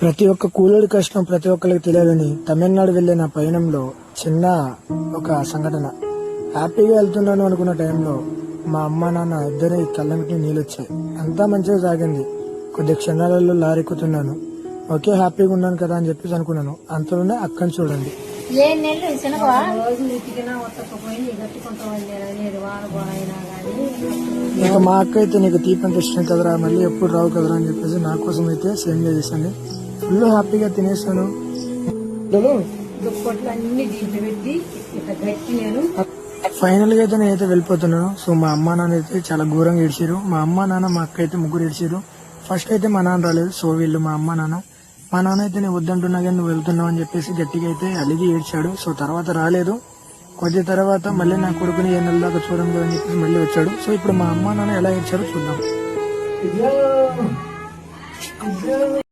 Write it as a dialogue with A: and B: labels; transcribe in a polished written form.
A: ప్రతి ఒక్క కూలోడి కష్టం ప్రతి ఒక్కరికి తెలియాలని తమిళనాడు వెళ్లే నా పయనంలో చిన్న ఒక సంఘటన. హ్యాపీగా వెళ్తున్నాను అనుకున్న టైంలో మా అమ్మ నాన్న ఇద్దరి కళ్ళమిటి నీళ్ళు వచ్చాయి. అంతా మంచిగా సాగింది. కొద్ది క్షణాలలో లారెక్కుతున్నాను. ఓకే, హ్యాపీగా ఉన్నాను కదా అని చెప్పేసి అనుకున్నాను. అంతలోనే అక్కని చూడండి. ఇక మా అక్క అయితే నీకు తీపి అంటే ఇష్టం కదరా, మళ్ళీ ఎప్పుడు రావు కదరా అని చెప్పేసి నా కోసం అయితే సేమియా చేశాను. ఫుల్ హ్యాపీగా తినేసాను. ఫైనల్ గా అయితే నేనైతే వెళ్ళిపోతున్నాను. సో మా అమ్మ నాన్న అయితే చాలా ఘోరంగా ఏడ్చారు. మా అమ్మ నాన్న మా అక్క అయితే ముగ్గురు ఏడ్చారు. ఫస్ట్ అయితే మా నాన్న రాలేదు. సో వీళ్ళు మా అమ్మ నాన్న. మా నాన్న అయితే నేను వద్దంటున్నా కానీ నువ్వు వెళ్తున్నావు అని చెప్పేసి గట్టిగా అయితే అలిగి ఏడ్చాడు. సో తర్వాత రాలేదు. కొద్ది తర్వాత మళ్ళీ నా కొడుకుని ఏ నెల దాకా చూడం కదా అని చెప్పేసి మళ్ళీ వచ్చాడు. సో ఇప్పుడు మా అమ్మ నాన్న ఎలా ఏడ్చారో చూద్దాం.